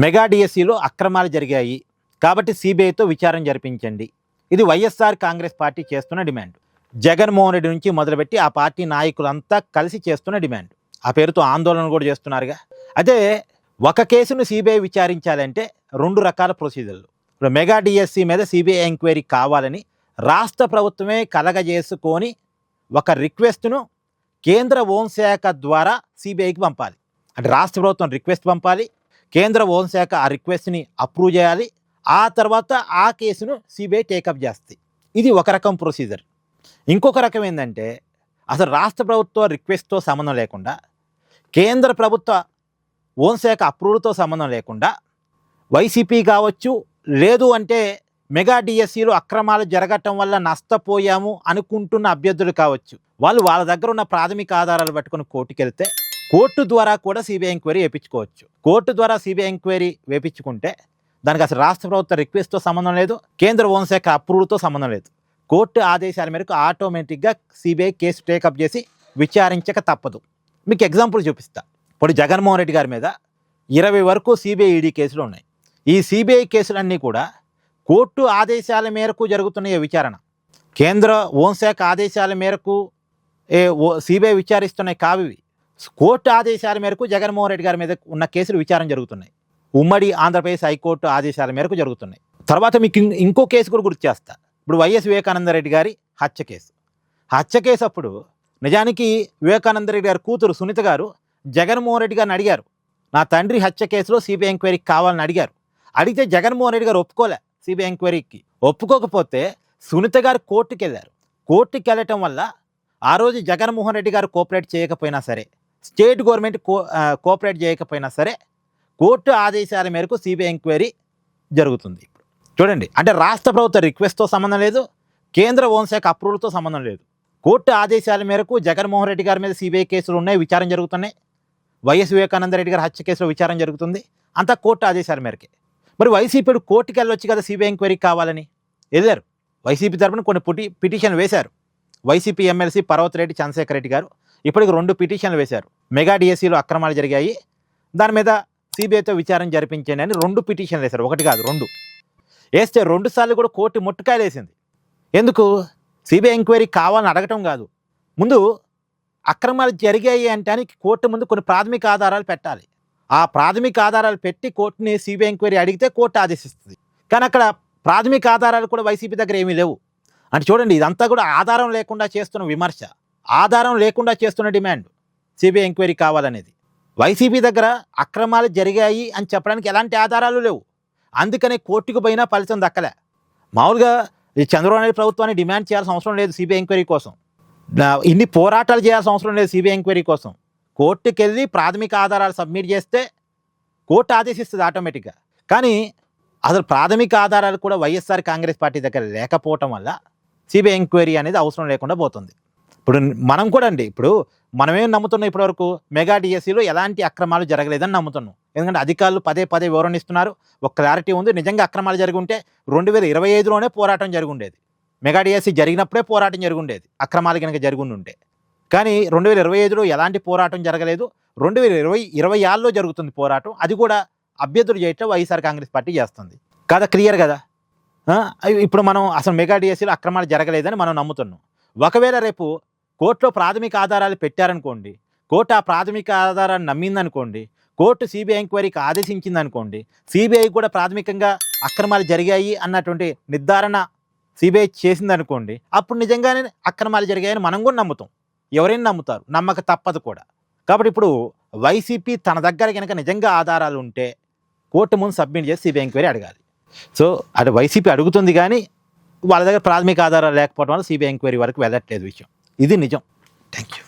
Mega డిఎస్సిలో అక్రమాలు జరిగాయి కాబట్టి సిబిఐతో విచారణ జరిపించండి. ఇది వైఎస్ఆర్ కాంగ్రెస్ పార్టీ చేస్తున్న డిమాండ్. జగన్మోహన్ రెడ్డి నుంచి మొదలుపెట్టి ఆ పార్టీ నాయకులంతా కలిసి చేస్తున్న డిమాండ్. ఆ పేరుతో ఆందోళన కూడా చేస్తున్నారుగా. అదే ఒక కేసును సిబిఐ విచారించాలంటే రెండు రకాల ప్రొసీజర్లు. ఇప్పుడు మెగా డిఎస్సి మీద సిబిఐ ఎంక్వైరీ కావాలని రాష్ట్ర ప్రభుత్వమే కలగజేసుకొని ఒక రిక్వెస్ట్ను కేంద్ర హోంశాఖ ద్వారా సిబిఐకి పంపాలి. అంటే రాష్ట్ర ప్రభుత్వం రిక్వెస్ట్ పంపాలి, కేంద్ర హోంశాఖ ఆ రిక్వెస్ట్ని అప్రూవ్ చేయాలి, ఆ తర్వాత ఆ కేసును సిబిఐ టేకప్ చేస్తుంది. ఇది ఒక రకం ప్రొసీజర్. ఇంకొక రకం ఏంటంటే అసలు రాష్ట్ర ప్రభుత్వ రిక్వెస్ట్తో సంబంధం లేకుండా, కేంద్ర ప్రభుత్వ హోంశాఖ అప్రూవల్తో సంబంధం లేకుండా వైసీపీ కావచ్చు, లేదు అంటే మెగా డిఎస్సిలో అక్రమాలు జరగటం వల్ల నష్టపోయాము అనుకుంటున్న అభ్యర్థులు కావచ్చు, వాళ్ళు వాళ్ళ దగ్గర ఉన్న ప్రాథమిక ఆధారాలు పట్టుకుని కోర్టుకు వెళ్తే కోర్టు ద్వారా కూడా సిబిఐ ఎంక్వైరీ వేయించుకోవచ్చు. కోర్టు ద్వారా సిబిఐ ఎంక్వైరీ వేయించుకుంటే దానికి అసలు రాష్ట్ర ప్రభుత్వ రిక్వెస్ట్తో సంబంధం లేదు, కేంద్ర హోంశాఖ అప్రూవల్తో సంబంధం లేదు. కోర్టు ఆదేశాల మేరకు ఆటోమేటిక్గా సిబిఐ కేసు టేకప్ చేసి విచారించక తప్పదు. మీకు ఎగ్జాంపుల్ చూపిస్తా. ఇప్పుడు జగన్మోహన్ రెడ్డి గారి మీద 20 వరకు సిబిఐ ఈడీ కేసులు ఉన్నాయి. ఈ సిబిఐ కేసులన్నీ కూడా కోర్టు ఆదేశాల మేరకు జరుగుతున్న విచారణ. కేంద్ర హోంశాఖ ఆదేశాల మేరకు సిబిఐ విచారిస్తున్నాయి కావివి. కోర్టు ఆదేశాల మేరకు జగన్మోహన్ రెడ్డి గారి మీద ఉన్న కేసులు విచారణ జరుగుతున్నాయి. ఉమ్మడి ఆంధ్రప్రదేశ్ హైకోర్టు ఆదేశాల మేరకు జరుగుతున్నాయి. తర్వాత మీకు ఇంకో కేసు కూడా గుర్తు చేస్తా. ఇప్పుడు వైఎస్ వివేకానందరెడ్డి గారి హత్య కేసు. హత్య కేసు అప్పుడు నిజానికి వివేకానందరెడ్డి గారి కూతురు సునీత గారు జగన్మోహన్ రెడ్డి గారిని అడిగారు, నా తండ్రి హత్య కేసులో సిబిఐ ఎంక్వైరీకి కావాలని అడిగారు. అడిగితే జగన్మోహన్ రెడ్డి గారు ఒప్పుకోలే సిబిఐ ఎంక్వైరీకి. ఒప్పుకోకపోతే సునీత గారు కోర్టుకు వెళ్ళారు. కోర్టుకు వెళ్ళటం వల్ల ఆ రోజు జగన్మోహన్ రెడ్డి గారు కోఆపరేట్ చేయకపోయినా సరే, స్టేట్ గవర్నమెంట్ కోఆపరేట్ చేయకపోయినా సరే, కోర్టు ఆదేశాల మేరకు సిబిఐ ఎంక్వైరీ జరుగుతుంది. చూడండి, అంటే రాష్ట్ర ప్రభుత్వ రిక్వెస్ట్తో సంబంధం లేదు, కేంద్ర హోంశాఖ అప్రూవల్తో సంబంధం లేదు. కోర్టు ఆదేశాల మేరకు జగన్మోహన్ రెడ్డి గారి మీద సిబిఐ కేసులు ఉన్నాయి, విచారణ జరుగుతున్నాయి. వైఎస్ వివేకానంద రెడ్డి గారి హత్య కేసులో విచారణ జరుగుతుంది. అంతా కోర్టు ఆదేశాల మేరకే. మరి వైసీపీ కోర్టుకి వెళ్ళొచ్చు కదా సిబిఐ ఎంక్వైరీ కావాలని. వెళ్ళారు. వైసీపీ తరఫున కొన్ని పిటిషన్లు వేశారు. వైసీపీ ఎమ్మెల్సీ పర్వతరెడ్డి చంద్రశేఖర్ రెడ్డి గారు ఇప్పటికి 2 పిటిషన్లు వేశారు. మెగా డిఎస్సిలో అక్రమాలు జరిగాయి, దాని మీద సిబిఐతో విచారణ జరిపించండి అని 2 పిటిషన్లు వేశారు. ఒకటి కాదు, 2 వేస్తే 2 సార్లు కూడా కోర్టు ముట్టుకాయలు వేసింది. ఎందుకు? సిబిఐ ఎంక్వైరీ కావాలని అడగటం కాదు, ముందు అక్రమాలు జరిగాయి అంటే కోర్టు ముందు కొన్ని ప్రాథమిక ఆధారాలు పెట్టాలి. ఆ ప్రాథమిక ఆధారాలు పెట్టి కోర్టుని సిబిఐ ఎంక్వైరీ అడిగితే కోర్టు ఆదేశిస్తుంది. కానీ అక్కడ ప్రాథమిక ఆధారాలు కూడా వైసీపీ దగ్గర ఏమీ లేవు. అంటే చూడండి, ఇదంతా కూడా ఆధారం లేకుండా చేస్తున్న విమర్శ, ఆధారం లేకుండా చేస్తున్న డిమాండ్ సిబిఐ ఎంక్వైరీ కావాలనేది. వైసీపీ దగ్గర అక్రమాలు జరిగాయి అని చెప్పడానికి ఎలాంటి ఆధారాలు లేవు. అందుకనే కోర్టుకు పోయినా ఫలితం దక్కలే. మామూలుగా ఈ చంద్రబాబు నాయుడు ప్రభుత్వాన్ని డిమాండ్ చేయాల్సిన అవసరం లేదు సిబిఐ ఎంక్వైరీ కోసం, ఇన్ని పోరాటాలు చేయాల్సిన అవసరం లేదు సిబిఐ ఎంక్వైరీ కోసం. కోర్టుకు వెళ్ళి ప్రాథమిక ఆధారాలు సబ్మిట్ చేస్తే కోర్టు ఆదేశిస్తుంది ఆటోమేటిక్గా. కానీ అసలు ప్రాథమిక ఆధారాలు కూడా వైఎస్ఆర్ కాంగ్రెస్ పార్టీ దగ్గర లేకపోవటం వల్ల సిబిఐ ఎంక్వైరీ అనేది అవసరం లేకుండా పోతుంది. ఇప్పుడు మనం కూడా అండి, ఇప్పుడు మనమేం నమ్ముతున్నాం, ఇప్పటివరకు మెగా డిఎస్సిలో ఎలాంటి అక్రమాలు జరగలేదని నమ్ముతున్నాం. ఎందుకంటే అధికారులు పదే వివరణ ఇస్తున్నారు, ఒక క్లారిటీ ఉంది. నిజంగా అక్రమాలు జరిగి ఉంటే 2025లోనే పోరాటం జరిగి ఉండేది. మెగా డిఎస్సి జరిగినప్పుడే పోరాటం జరిగి ఉండేది, అక్రమాలు కనుక జరిగి ఉంటే. కానీ 2025లో ఎలాంటి పోరాటం జరగలేదు. 2026లో జరుగుతుంది పోరాటం. అది కూడా అభ్యర్థులు చేయటం వైఎస్ఆర్ కాంగ్రెస్ పార్టీ చేస్తుంది కదా, క్లియర్ కదా. ఇప్పుడు మనం అసలు మెగా డిఎస్సిలో అక్రమాలు జరగలేదని మనం నమ్ముతున్నాం. ఒకవేళ రేపు కోర్టులో ప్రాథమిక ఆధారాలు పెట్టారనుకోండి, కోర్టు ఆ ప్రాథమిక ఆధారాన్ని నమ్మిందనుకోండి, కోర్టు సిబిఐ ఎంక్వైరీకి ఆదేశించిందనుకోండి, సిబిఐ కూడా ప్రాథమికంగా అక్రమాలు జరిగాయి అన్నటువంటి నిర్ధారణ సిబిఐ చేసిందనుకోండి, అప్పుడు నిజంగానే అక్రమాలు జరిగాయని మనం కూడా నమ్ముతాం. ఎవరైనా నమ్ముతారు, నమ్మక తప్పదు కూడా. కాబట్టి ఇప్పుడు వైసీపీ తన దగ్గర కనుక నిజంగా ఆధారాలు ఉంటే కోర్టు ముందు సబ్మిట్ చేసి సిబిఐ ఎంక్వైరీ అడగాలి. సో అది వైసీపీ అడుగుతుంది, కానీ వాళ్ళ దగ్గర ప్రాథమిక ఆధారాలు లేకపోవడం వల్ల సిబిఐ ఎంక్వైరీ వరకు వెళ్ళట్లేదు విషయం. ఇది నిజం. Thank you.